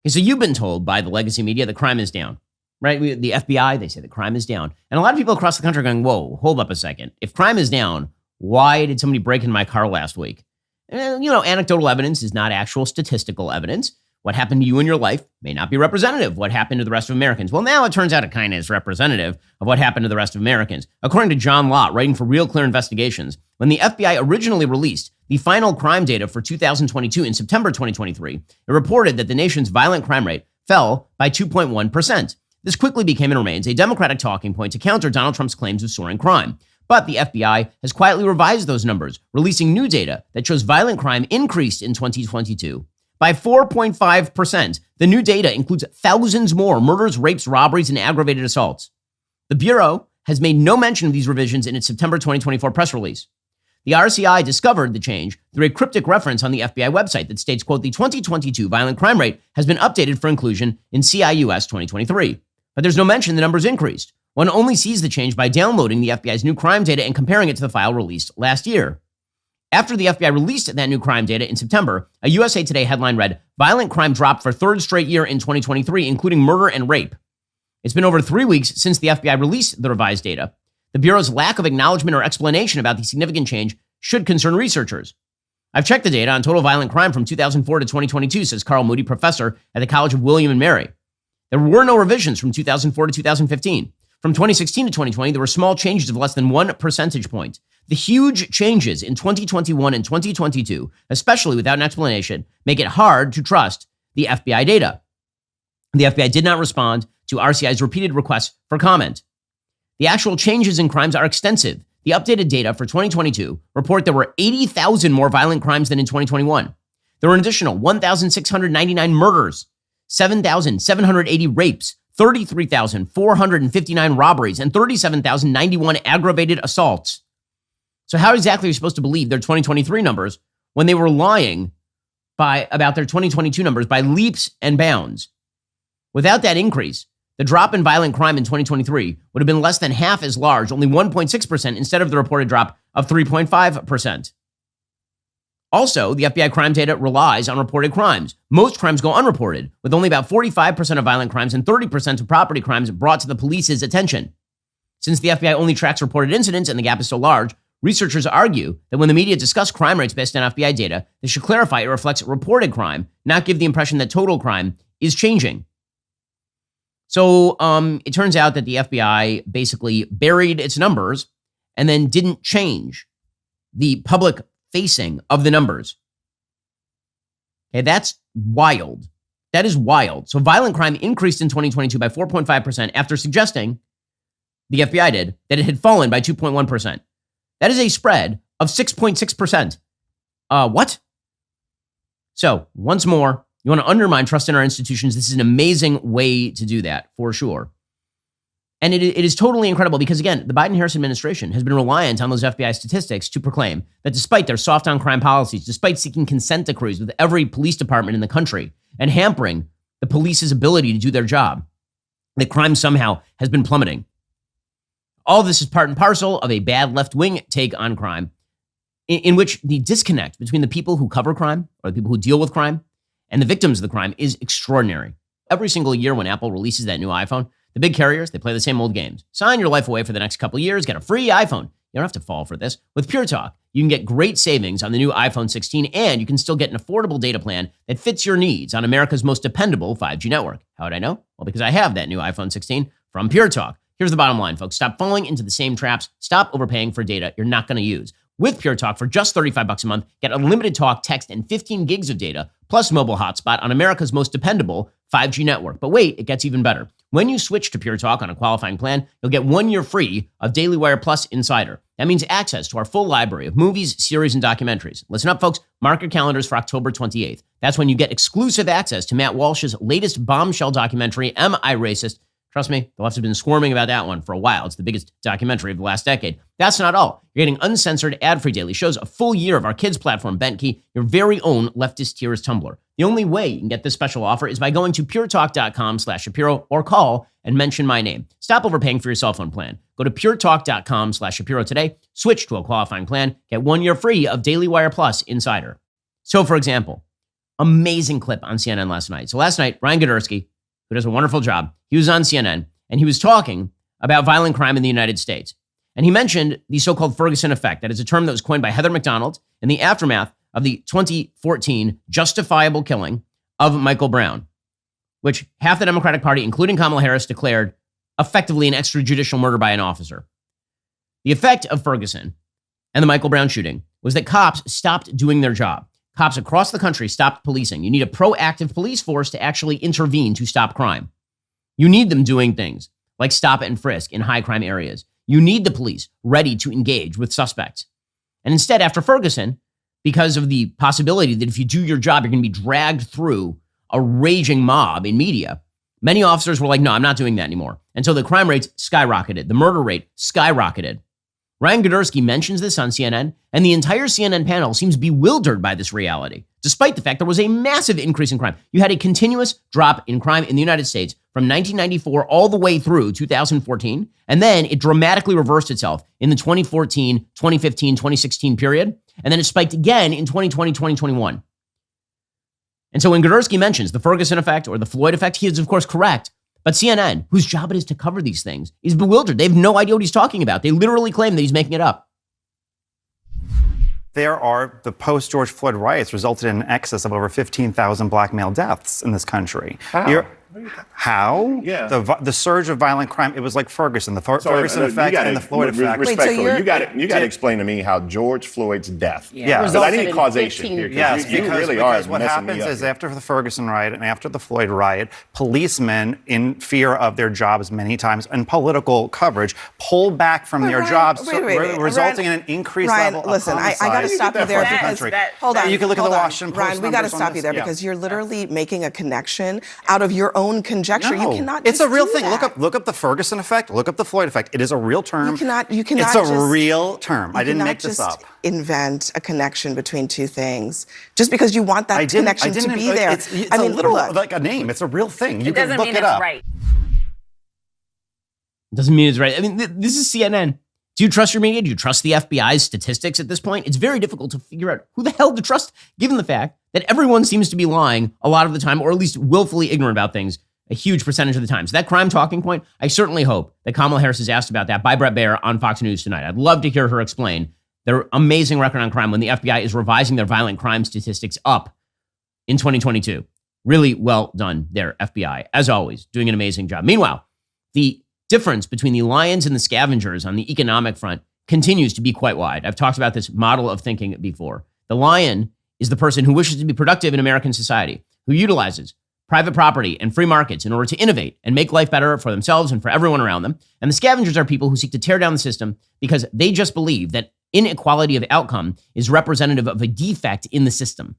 Okay, so you've been told by the legacy media that crime is down, right? The FBI, they say the crime is down. And a lot of people across the country are going, whoa, hold up a second. If crime is down, why did somebody break into my car last week? And, anecdotal evidence is not actual statistical evidence. What happened to you in your life may not be representative of what happened to the rest of Americans. Well, now it turns out it kind of is representative of what happened to the rest of Americans. According to John Lott, writing for Real Clear Investigations, when the FBI originally released the final crime data for 2022 in September 2023, it reported that the nation's violent crime rate fell by 2.1%. This quickly became and remains a Democratic talking point to counter Donald Trump's claims of soaring crime. But the FBI has quietly revised those numbers, releasing new data that shows violent crime increased in 2022 by 4.5%. The new data includes thousands more murders, rapes, robberies, and aggravated assaults. The Bureau has made no mention of these revisions in its September 2024 press release. The RCI discovered the change through a cryptic reference on the FBI website that states, quote, the 2022 violent crime rate has been updated for inclusion in CIUS 2023. But there's no mention the numbers increased. One only sees the change by downloading the FBI's new crime data and comparing it to the file released last year. After the FBI released that new crime data in September, a USA Today headline read, violent crime dropped for third straight year in 2023, including murder and rape. It's been over 3 weeks since the FBI released the revised data. The Bureau's lack of acknowledgement or explanation about the significant change should concern researchers. I've checked the data on total violent crime from 2004 to 2022, says Carl Moody, professor at the College of William and Mary. There were no revisions from 2004 to 2015. From 2016 to 2020, there were small changes of less than 1 percentage point. The huge changes in 2021 and 2022, especially without an explanation, make it hard to trust the FBI data. The FBI did not respond to RCI's repeated requests for comment. The actual changes in crimes are extensive. The updated data for 2022 report there were 80,000 more violent crimes than in 2021. There were an additional 1,699 murders, 7,780 rapes, 33,459 robberies, and 37,091 aggravated assaults. So how exactly are you supposed to believe their 2023 numbers when they were lying about their 2022 numbers by leaps and bounds? Without that increase, the drop in violent crime in 2023 would have been less than half as large, only 1.6%, instead of the reported drop of 3.5%. Also, the FBI crime data relies on reported crimes. Most crimes go unreported, with only about 45% of violent crimes and 30% of property crimes brought to the police's attention. Since the FBI only tracks reported incidents and the gap is so large, researchers argue that when the media discuss crime rates based on FBI data, they should clarify it reflects reported crime, not give the impression that total crime is changing. So it turns out that the FBI basically buried its numbers and then didn't change the public facing of the numbers. Okay, that's wild. That is wild. So violent crime increased in 2022 by 4.5% after suggesting, the FBI did, that it had fallen by 2.1%. That is a spread of 6.6%. What? So once more, you want to undermine trust in our institutions. This is an amazing way to do that, for sure. And it is totally incredible because, again, the Biden-Harris administration has been reliant on those FBI statistics to proclaim that despite their soft on crime policies, despite seeking consent decrees with every police department in the country and hampering the police's ability to do their job, that crime somehow has been plummeting. All of this is part and parcel of a bad left-wing take on crime in which the disconnect between the people who cover crime or the people who deal with crime and the victims of the crime is extraordinary. Every single year when Apple releases that new iPhone, the big carriers, they play the same old games. Sign your life away for the next couple of years, get a free iPhone. You don't have to fall for this. With Pure Talk, you can get great savings on the new iPhone 16, and you can still get an affordable data plan that fits your needs on America's most dependable 5G network. How would I know? Well, because I have that new iPhone 16 from Pure Talk. Here's the bottom line, folks. Stop falling into the same traps. Stop overpaying for data you're not going to use. With Pure Talk, for just $35 a month, get unlimited talk, text, and 15 gigs of data, plus mobile hotspot on America's most dependable 5G network. But wait, it gets even better. When you switch to Pure Talk on a qualifying plan, you'll get 1 year free of Daily Wire Plus Insider. That means access to our full library of movies, series, and documentaries. Listen up, folks. Mark your calendars for October 28th. That's when you get exclusive access to Matt Walsh's latest bombshell documentary, Am I Racist? Trust me, the left has been squirming about that one for a while. It's the biggest documentary of the last decade. That's not all. You're getting uncensored, ad-free daily shows, a full year of our kids' platform, Bentkey, your very own leftist tears Tumblr. The only way you can get this special offer is by going to puretalk.com/Shapiro or call and mention my name. Stop overpaying for your cell phone plan. Go to puretalk.com/Shapiro today, switch to a qualifying plan, get 1 year free of Daily Wire Plus Insider. So, for example, amazing clip on CNN last night. So last night, Ryan Godersky, who does a wonderful job, he was on CNN and he was talking about violent crime in the United States. And he mentioned the so-called Ferguson effect. That is a term that was coined by Heather McDonald in the aftermath of the 2014 justifiable killing of Michael Brown, which half the Democratic Party, including Kamala Harris, declared effectively an extrajudicial murder by an officer. The effect of Ferguson and the Michael Brown shooting was that cops stopped doing their job. Cops across the country stopped policing. You need a proactive police force to actually intervene to stop crime. You need them doing things like stop and frisk in high crime areas. You need the police ready to engage with suspects. And instead, after Ferguson, because of the possibility that if you do your job, you're going to be dragged through a raging mob in media, many officers were like, no, I'm not doing that anymore. And so the crime rates skyrocketed. The murder rate skyrocketed. Ryan Godersky mentions this on CNN, and the entire CNN panel seems bewildered by this reality, despite the fact there was a massive increase in crime. You had a continuous drop in crime in the United States from 1994 all the way through 2014, and then it dramatically reversed itself in the 2014, 2015, 2016 period, and then it spiked again in 2020, 2021. And so when Godersky mentions the Ferguson effect or the Floyd effect, he is, of course, correct. But CNN, whose job it is to cover these things, is bewildered. They have no idea what he's talking about. They literally claim that he's making it up. The post-George Floyd riots resulted in an excess of over 15,000 black male deaths in this country. How? Yeah. The surge of violent crime, it was like Ferguson, the Ferguson effect and the Floyd effect. Respectfully, you got to explain to me how George Floyd's death. Yeah. Because I need causation here. Yes, because what happens is after the Ferguson riot and after the Floyd riot, policemen, in fear of their jobs many times and political coverage, pull back from their jobs, resulting in an increased level of homicide. Listen, I got to stop you there because, hold on. You can look at the Washington Post Ryan, we got to stop you there because you're literally making a connection out of your own conjecture. No, you cannot. It's a real thing. That. Look up the Ferguson effect. Look up the Floyd effect. It is a real term. You cannot. It's a real term. I didn't make this up. Invent a connection between two things just because you want that connection to be there. It's like a name. It's a real thing. You can look it up. It doesn't mean it's right. I mean, this is CNN. Do you trust your media? Do you trust the FBI's statistics at this point? It's very difficult to figure out who the hell to trust, given the fact that everyone seems to be lying a lot of the time, or at least willfully ignorant about things a huge percentage of the time. So that crime talking point, I certainly hope that Kamala Harris is asked about that by Bret Baier on Fox News tonight. I'd love to hear her explain their amazing record on crime when the FBI is revising their violent crime statistics up in 2022. Really well done there, FBI. As always, doing an amazing job. Meanwhile, the difference between the lions and the scavengers on the economic front continues to be quite wide. I've talked about this model of thinking before. The lion is the person who wishes to be productive in American society, who utilizes private property and free markets in order to innovate and make life better for themselves and for everyone around them. And the scavengers are people who seek to tear down the system because they just believe that inequality of outcome is representative of a defect in the system.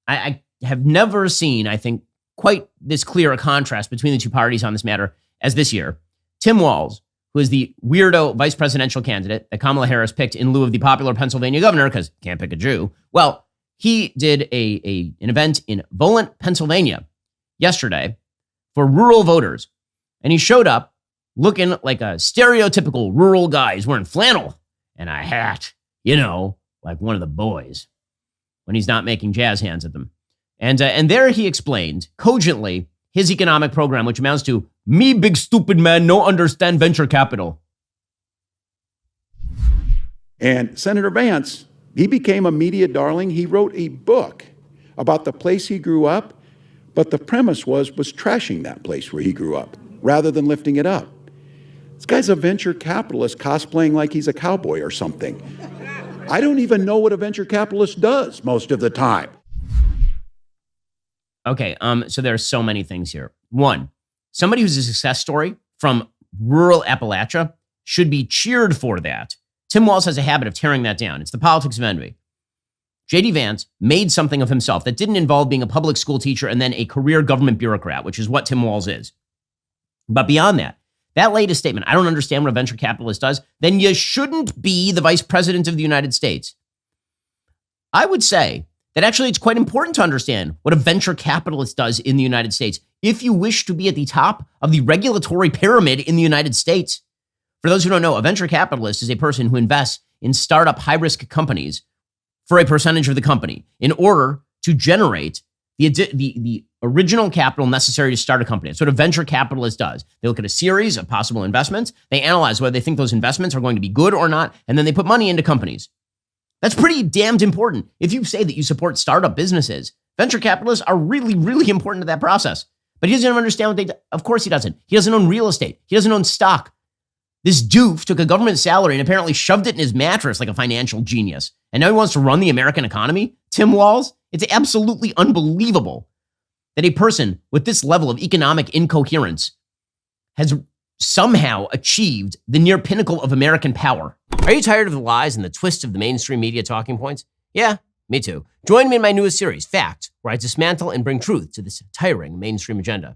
I have never seen, I think, quite this clear a contrast between the two parties on this matter as this year. Tim Walz, who is the weirdo vice presidential candidate that Kamala Harris picked in lieu of the popular Pennsylvania governor, because can't pick a Jew. Well, he did an event in Volant, Pennsylvania yesterday for rural voters. And he showed up looking like a stereotypical rural guy. He's wearing flannel and a hat, like one of the boys when he's not making jazz hands at them. And there he explained cogently his economic program, which amounts to me big stupid man no understand venture capital. And Senator Vance, he became a media darling. He wrote a book about the place he grew up, but the premise was trashing that place where he grew up rather than lifting it up. This guy's a venture capitalist cosplaying like he's a cowboy or something. I don't even know what a venture capitalist does most of the time. Okay, so there are so many things here. One, somebody who's a success story from rural Appalachia should be cheered for that. Tim Walz has a habit of tearing that down. It's the politics of envy. J.D. Vance made something of himself that didn't involve being a public school teacher and then a career government bureaucrat, which is what Tim Walz is. But beyond that, that latest statement, I don't understand what a venture capitalist does, then you shouldn't be the vice president of the United States. I would say that actually it's quite important to understand what a venture capitalist does in the United States if you wish to be at the top of the regulatory pyramid in the United States. For those who don't know, a venture capitalist is a person who invests in startup high-risk companies for a percentage of the company in order to generate the original capital necessary to start a company. That's what a venture capitalist does. They look at a series of possible investments. They analyze whether they think those investments are going to be good or not, and then they put money into companies. That's pretty damned important. If you say that you support startup businesses, venture capitalists are really, really important to that process. But he doesn't understand what they do. Of course he doesn't. He doesn't own real estate. He doesn't own stock. This doof took a government salary and apparently shoved it in his mattress like a financial genius. And now he wants to run the American economy? Tim Walz? It's absolutely unbelievable that a person with this level of economic incoherence has somehow achieved the near pinnacle of American power. Are you tired of the lies and the twists of the mainstream media talking points? Yeah, me too. Join me in my newest series, Fact, where I dismantle and bring truth to this tiring mainstream agenda.